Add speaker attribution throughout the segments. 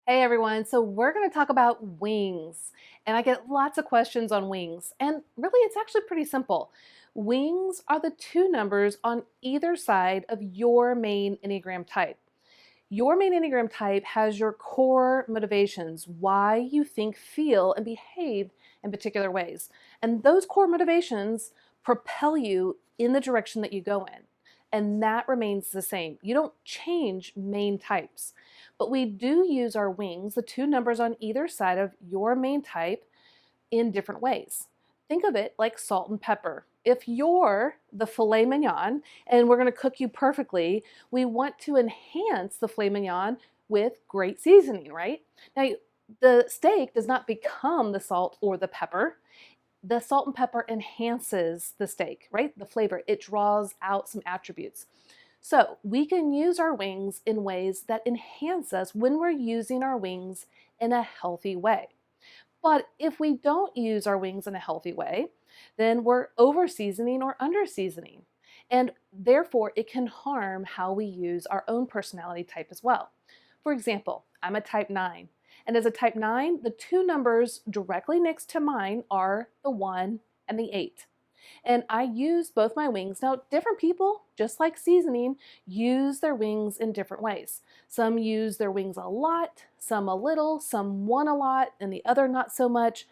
Speaker 1: Hey everyone, so we're going to talk about wings. And I get lots of questions on wings. And really, it's actually pretty simple. Wings are the two numbers on either side of your main Enneagram type. Your main Enneagram type has your core motivations, why you think, feel, and behave in particular ways. And those core motivations propel you in the direction that you go in. And that remains the same. You don't change main types. But we do use our wings, the two numbers on either side of your main type, in different ways. Think of it like salt and pepper. If you're the filet mignon and we're going to cook you perfectly, we want to enhance the filet mignon with great seasoning, right? Now, the steak does not become the salt or the pepper. The salt and pepper enhances the steak, right? The flavor, it draws out some attributes. So we can use our wings in ways that enhance us when we're using our wings in a healthy way. But if we don't use our wings in a healthy way, then we're over seasoning or under seasoning. And therefore, it can harm how we use our own personality type as well. For example, I'm a type 9. And as a type 9, the two numbers directly next to mine are the 1 and the 8. And I use both my wings. Now, different people, just like seasoning, use their wings in different ways. Some use their wings a lot, some a little, some one a lot, and the other not so much.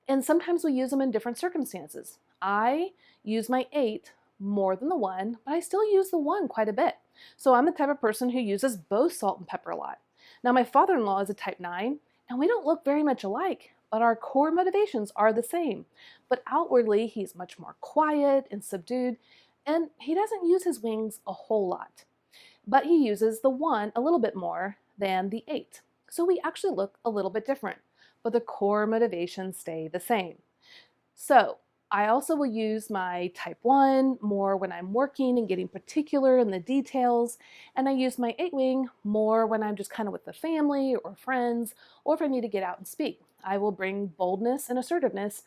Speaker 1: And sometimes we use them in different circumstances. I use my 8 more than the 1, but I still use the 1 quite a bit. So I'm the type of person who uses both salt and pepper a lot. Now, my father-in-law is a type 9, and we don't look very much alike, but our core motivations are the same. But outwardly, he's much more quiet and subdued, and he doesn't use his wings a whole lot. But he uses the 1 a little bit more than the 8. So we actually look a little bit different, but the core motivations stay the same. So I also will use my type 1 more when I'm working and getting particular in the details, and I use my 8 wing more when I'm just kind of with the family or friends, or if I need to get out and speak. I will bring boldness and assertiveness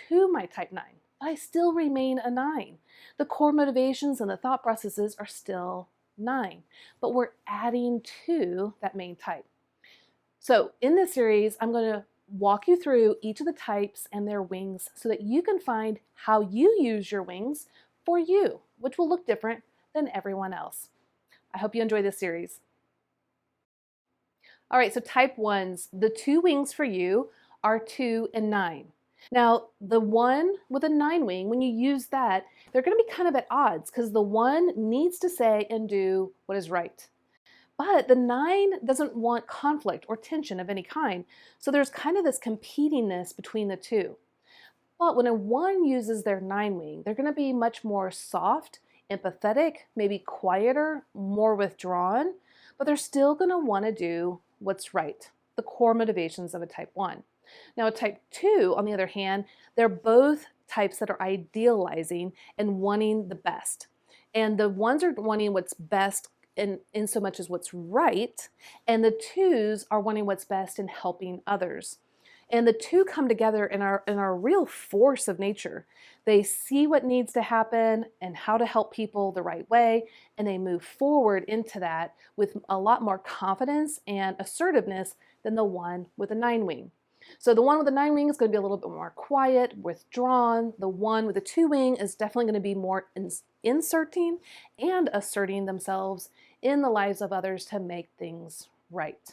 Speaker 1: to my type 9, but I still remain a 9. The core motivations and the thought processes are still 9, but we're adding to that main type. So in this series, I'm going to walk you through each of the types and their wings so that you can find how you use your wings for you, which will look different than everyone else. I hope you enjoy this series. All right, so type 1s, the two wings for you are 2 and 9. Now, the 1 with a 9 wing, when you use that, they're going to be kind of at odds because the 1 needs to say and do what is right. But the 9 doesn't want conflict or tension of any kind, so there's kind of this competingness between the two. But when a 1 uses their 9 wing, they're going to be much more soft, empathetic, maybe quieter, more withdrawn, but they're still going to want to do what's right, the core motivations of a type 1. Now, a type 2, on the other hand, they're both types that are idealizing and wanting the best. And the 1s are wanting what's best in so much as what's right, and the 2s are wanting what's best in helping others. And the two come together in our real force of nature. They see what needs to happen and how to help people the right way, and they move forward into that with a lot more confidence and assertiveness than the 1 with a 9 wing. So the 1 with the 9 wing is going to be a little bit more quiet, withdrawn. The 1 with the 2 wing is definitely going to be more inserting and asserting themselves in the lives of others to make things right.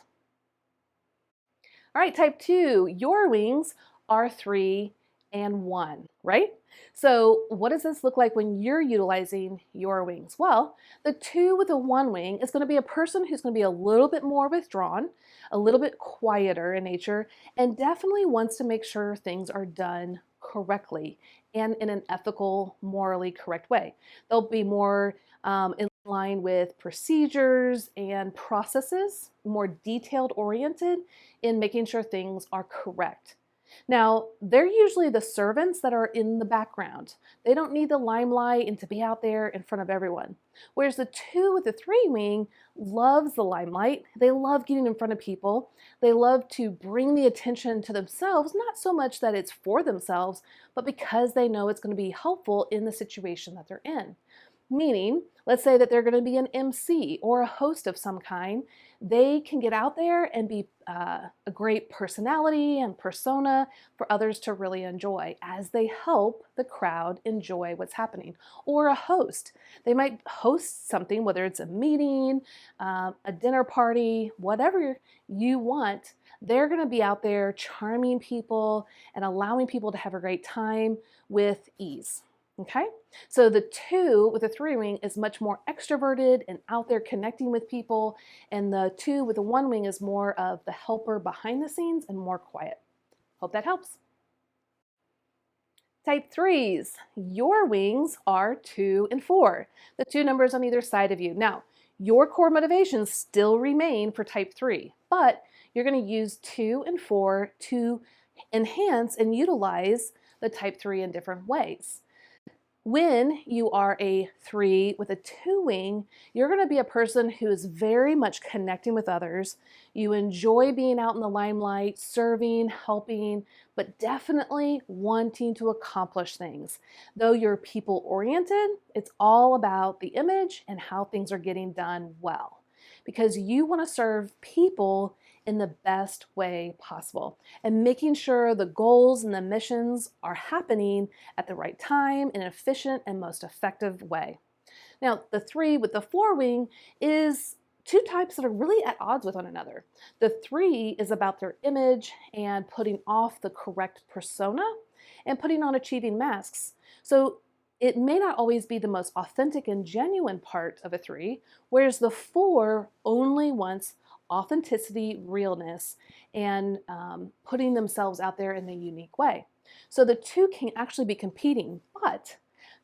Speaker 1: All right, type 2, your wings are 3 and 1, right? So what does this look like when you're utilizing your wings? Well, the 2 with a 1 wing is going to be a person who's going to be a little bit more withdrawn, a little bit quieter in nature, and definitely wants to make sure things are done correctly and in an ethical, morally correct way. They'll be more in line with procedures and processes, more detailed oriented in making sure things are correct. Now, they're usually the servants that are in the background. They don't need the limelight and to be out there in front of everyone. Whereas the 2 with the 3 wing loves the limelight. They love getting in front of people. They love to bring the attention to themselves, not so much that it's for themselves, but because they know it's going to be helpful in the situation that they're in. Meaning, let's say that they're going to be an MC or a host of some kind. They can get out there and be a great personality and persona for others to really enjoy as they help the crowd enjoy what's happening. Or a host. They might host something, whether it's a meeting, a dinner party, whatever you want. They're going to be out there charming people and allowing people to have a great time with ease. Okay, so the 2 with the 3 wing is much more extroverted and out there connecting with people, and the 2 with the 1 wing is more of the helper behind the scenes and more quiet. Hope that helps. Type 3s, your wings are 2 and 4, the 2 numbers on either side of you. Now, your core motivations still remain for type 3, but you're going to use 2 and 4 to enhance and utilize the type 3 in different ways. When you are a 3 with a 2 wing, you're going to be a person who is very much connecting with others. You enjoy being out in the limelight, serving, helping, but definitely wanting to accomplish things. Though you're people-oriented, it's all about the image and how things are getting done well, because you want to serve people in the best way possible and making sure the goals and the missions are happening at the right time in an efficient and most effective way. Now, the 3 with the 4 wing is 2 types that are really at odds with one another. The 3 is about their image and putting off the correct persona and putting on achieving masks. So it may not always be the most authentic and genuine part of a 3, whereas the 4 only wants authenticity, realness, and putting themselves out there in a unique way. So the 2 can actually be competing, but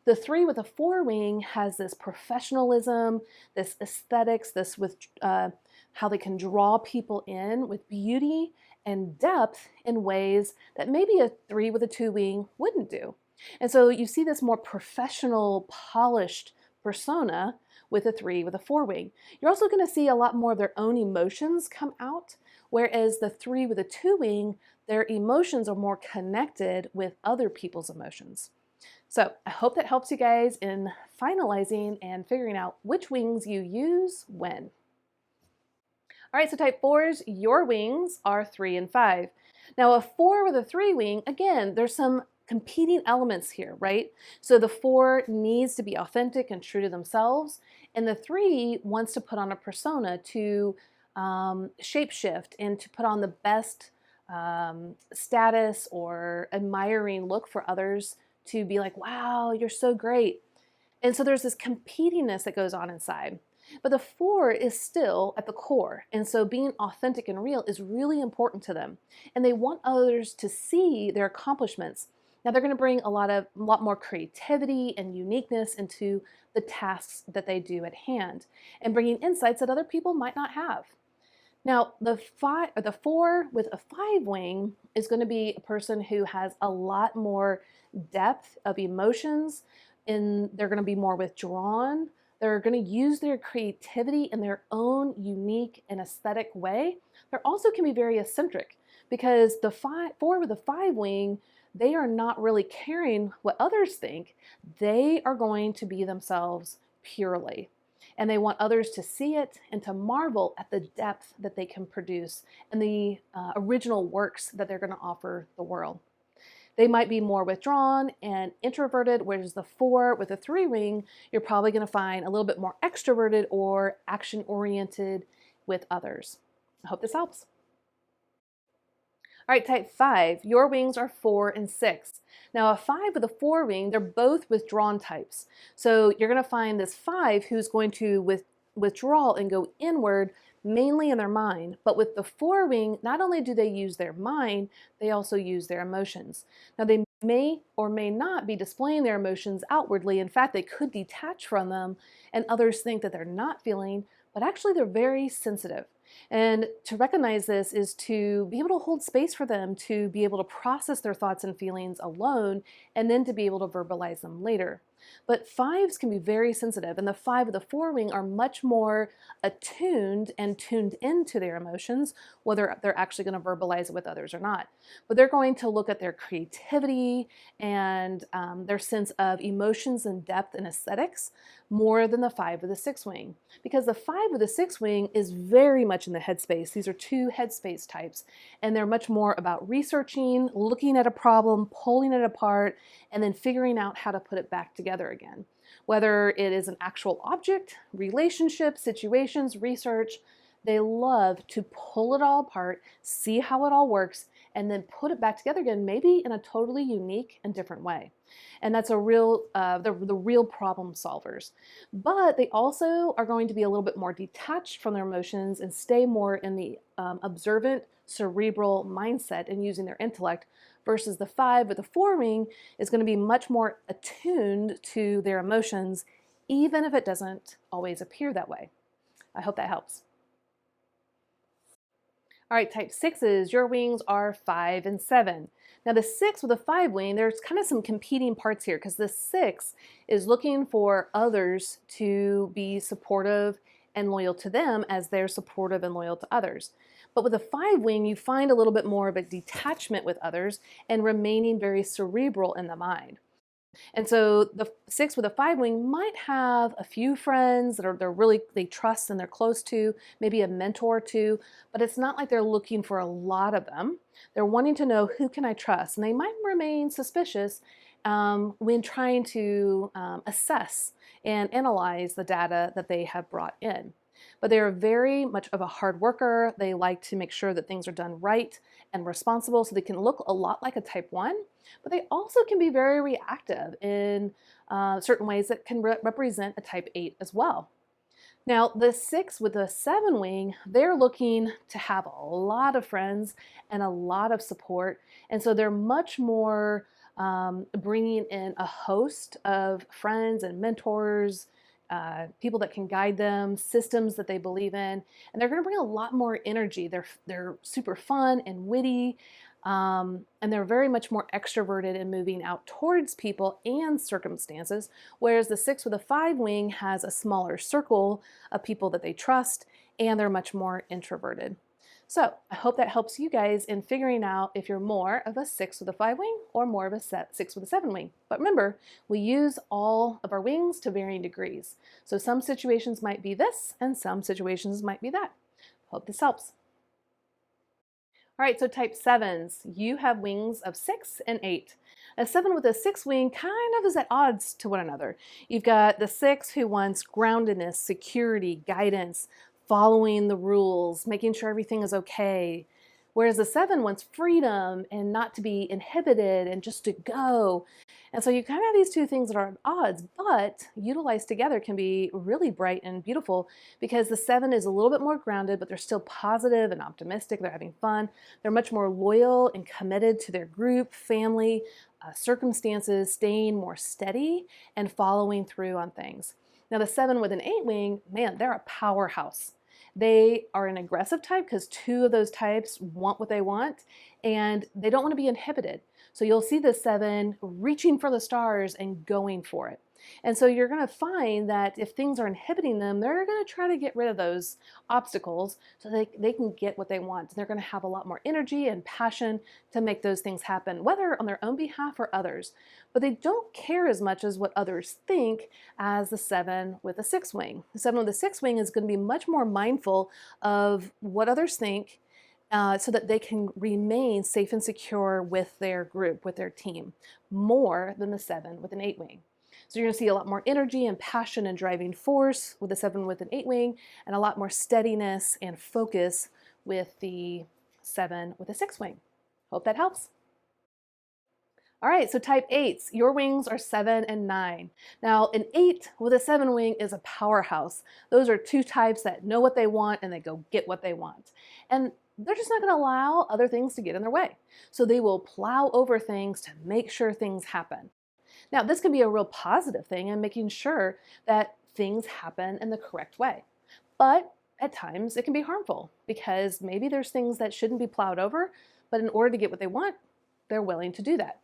Speaker 1: the 3 with a 4 wing has this professionalism, this aesthetics, this with how they can draw people in with beauty and depth in ways that maybe a 3 with a 2 wing wouldn't do. And so you see this more professional, polished persona with a 3 with a 4 wing. You're also going to see a lot more of their own emotions come out, whereas the 3 with a 2 wing, their emotions are more connected with other people's emotions. So I hope that helps you guys in finalizing and figuring out which wings you use when. All right, so type 4s, your wings are 3 and 5. Now a 4 with a 3 wing, again, there's some competing elements here, right? So the 4 needs to be authentic and true to themselves, and the 3 wants to put on a persona to shapeshift and to put on the best status or admiring look for others to be like, wow, you're so great. And so there's this competingness that goes on inside. But the 4 is still at the core, and so being authentic and real is really important to them. And they want others to see their accomplishments. Now they're going to bring a lot more creativity and uniqueness into the tasks that they do at hand, and bringing insights that other people might not have. Now the 4 with a 5 wing is going to be a person who has a lot more depth of emotions, and they're going to be more withdrawn. They're going to use their creativity in their own unique and aesthetic way. They also can be very eccentric, because the 4 with a 5 wing, they are not really caring what others think. They are going to be themselves purely. And they want others to see it and to marvel at the depth that they can produce and the original works that they're going to offer the world. They might be more withdrawn and introverted, whereas the 4 with a 3 wing, you're probably going to find a little bit more extroverted or action-oriented with others. I hope this helps. All right, type 5, your wings are 4 and 6. Now a 5 with a 4 wing, they're both withdrawn types. So you're going to find this 5 who's going to withdraw and go inward, mainly in their mind. But with the 4 wing, not only do they use their mind, they also use their emotions. Now they may or may not be displaying their emotions outwardly. In fact, they could detach from them and others think that they're not feeling, but actually they're very sensitive. And to recognize this is to be able to hold space for them, to be able to process their thoughts and feelings alone, and then to be able to verbalize them later. But fives can be very sensitive, and the five with the four wing are much more attuned and tuned into their emotions, whether they're actually going to verbalize it with others or not. But they're going to look at their creativity and their sense of emotions and depth and aesthetics more than the five with the six wing. Because the five with the six wing is very much in the headspace. These are two headspace types, and they're much more about researching, looking at a problem, pulling it apart, and then figuring out how to put it back together again. Whether it is an actual object, relationship, situations, research, they love to pull it all apart, see how it all works, and then put it back together again, maybe in a totally unique and different way. And that's the real problem solvers. But they also are going to be a little bit more detached from their emotions and stay more in the observant, cerebral mindset and using their intellect, versus the five with the four wing is going to be much more attuned to their emotions, even if it doesn't always appear that way. I hope that helps. All right, type sixes, your wings are 5 and 7. Now the 6 with a 5 wing, there's kind of some competing parts here because the 6 is looking for others to be supportive and loyal to them as they're supportive and loyal to others. But with a 5 wing, you find a little bit more of a detachment with others and remaining very cerebral in the mind. And so the 6 with a 5 wing might have a few friends that they trust and they're close to, maybe a mentor or two, but it's not like they're looking for a lot of them. They're wanting to know, who can I trust? And they might remain suspicious when trying to assess and analyze the data that they have brought in. But they are very much of a hard worker. They like to make sure that things are done right and responsible, so they can look a lot like a type 1, but they also can be very reactive in certain ways that can represent a type 8 as well. Now, the 6 with the 7 wing, they're looking to have a lot of friends and a lot of support, and so they're much more bringing in a host of friends and mentors, people that can guide them, systems that they believe in, and they're going to bring a lot more energy. They're super fun and witty, and they're very much more extroverted and moving out towards people and circumstances, whereas the 6 with a 5 wing has a smaller circle of people that they trust, and they're much more introverted. So I hope that helps you guys in figuring out if you're more of a 6 with a 5 wing or more of a 6 with a 7 wing. But remember, we use all of our wings to varying degrees. So some situations might be this and some situations might be that. Hope this helps. All right, so type 7s, you have wings of 6 and 8. A 7 with a 6 wing kind of is at odds to one another. You've got the 6 who wants groundedness, security, guidance, following the rules, making sure everything is okay. Whereas the 7 wants freedom and not to be inhibited and just to go. And so you kind of have these two things that are at odds, but utilized together can be really bright and beautiful because the 7 is a little bit more grounded, but they're still positive and optimistic. They're having fun. They're much more loyal and committed to their group, family, circumstances, staying more steady and following through on things. Now the 7 with an 8 wing, man, they're a powerhouse. They are an aggressive type because 2 of those types want what they want and they don't want to be inhibited. So you'll see the 7 reaching for the stars and going for it. And so you're going to find that if things are inhibiting them, they're going to try to get rid of those obstacles so they can get what they want. They're going to have a lot more energy and passion to make those things happen, whether on their own behalf or others. But they don't care as much as what others think as the 7 with a 6 wing. The 7 with a 6 wing is going to be much more mindful of what others think so that they can remain safe and secure with their group, with their team, more than the 7 with an 8 wing. So you're going to see a lot more energy and passion and driving force with the 7 with an 8 wing, and a lot more steadiness and focus with the 7 with a 6 wing. Hope that helps. All right, so type 8s, your wings are 7 and 9. Now, an 8 with a 7 wing is a powerhouse. Those are 2 types that know what they want and they go get what they want. And they're just not going to allow other things to get in their way. So they will plow over things to make sure things happen. Now, this can be a real positive thing in making sure that things happen in the correct way. But at times it can be harmful because maybe there's things that shouldn't be plowed over, but in order to get what they want, they're willing to do that.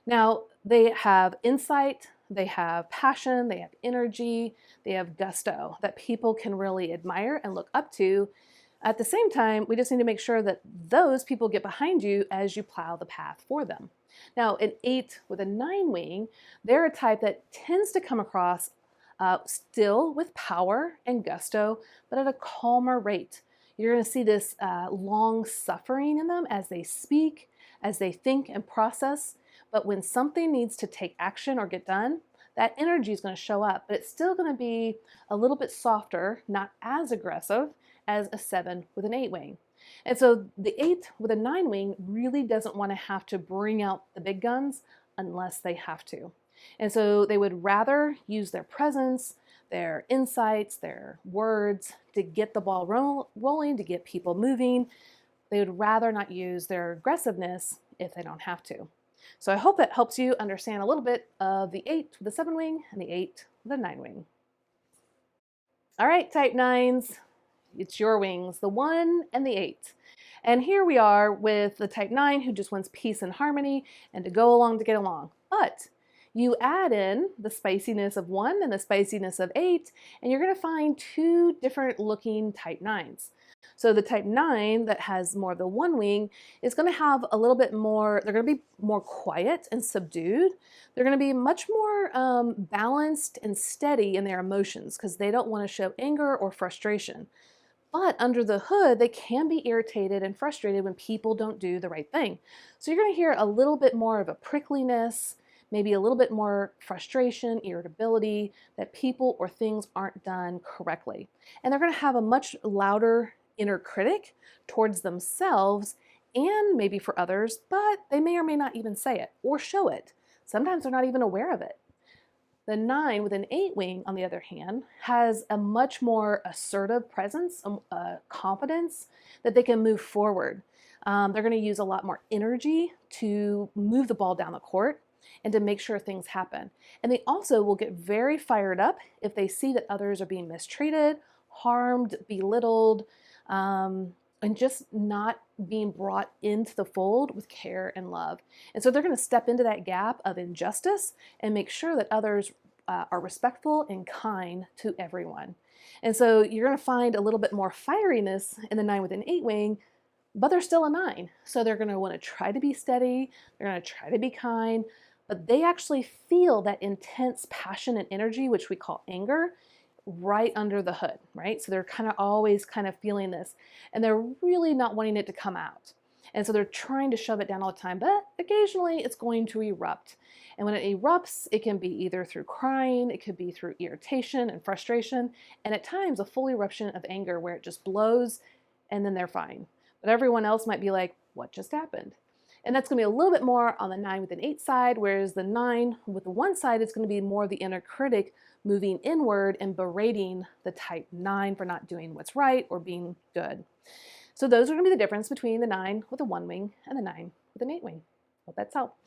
Speaker 1: Now, they have insight, they have passion, they have energy, they have gusto that people can really admire and look up to. At the same time, we just need to make sure that those people get behind you as you plow the path for them. Now, an 8 with a 9 wing, they're a type that tends to come across still with power and gusto, but at a calmer rate. You're going to see this long suffering in them as they speak, as they think and process. But when something needs to take action or get done, that energy is going to show up, but it's still going to be a little bit softer, not as aggressive as a 7 with an 8 wing. And so the 8 with a 9 wing really doesn't want to have to bring out the big guns unless they have to. And so they would rather use their presence, their insights, their words to get the ball rolling, to get people moving. They would rather not use their aggressiveness if they don't have to. So I hope that helps you understand a little bit of the 8 with the 7 wing and the 8 with the 9 wing. All right, type 9s, it's your wings, the 1 and the 8. And here we are with the type 9 who just wants peace and harmony and to go along to get along. But you add in the spiciness of 1 and the spiciness of 8, and you're going to find two different looking type 9s. So the type 9 that has more of the 1 wing is going to have a little bit more, they're going to be more quiet and subdued. They're going to be much more balanced and steady in their emotions because they don't want to show anger or frustration. But under the hood, they can be irritated and frustrated when people don't do the right thing. So you're going to hear a little bit more of a prickliness, maybe a little bit more frustration, irritability, that people or things aren't done correctly. And they're going to have a much louder inner critic towards themselves and maybe for others, but they may or may not even say it or show it. Sometimes they're not even aware of it. The 9 with an 8 wing, on the other hand, has a much more assertive presence, confidence that they can move forward. They're going to use a lot more energy to move the ball down the court and to make sure things happen. And they also will get very fired up if they see that others are being mistreated, harmed, belittled, and just not being brought into the fold with care and love. And so they're going to step into that gap of injustice and make sure that others are respectful and kind to everyone. And so you're going to find a little bit more fieriness in the 9 with an 8 wing, but they're still a 9. So they're going to want to try to be steady, they're going to try to be kind, but they actually feel that intense passion and energy, which we call anger, right under the hood, right? So they're kind of always kind of feeling this, and they're really not wanting it to come out. And so they're trying to shove it down all the time, but occasionally it's going to erupt. And when it erupts, it can be either through crying, it could be through irritation and frustration, and at times a full eruption of anger where it just blows and then they're fine. But everyone else might be like, what just happened? And that's going to be a little bit more on the 9 with an 8 side, whereas the 9 with the 1 side is going to be more the inner critic moving inward and berating the type 9 for not doing what's right or being good. So those are going to be the difference between the 9 with a 1 wing and the 9 with an 8 wing. Hope that's helped.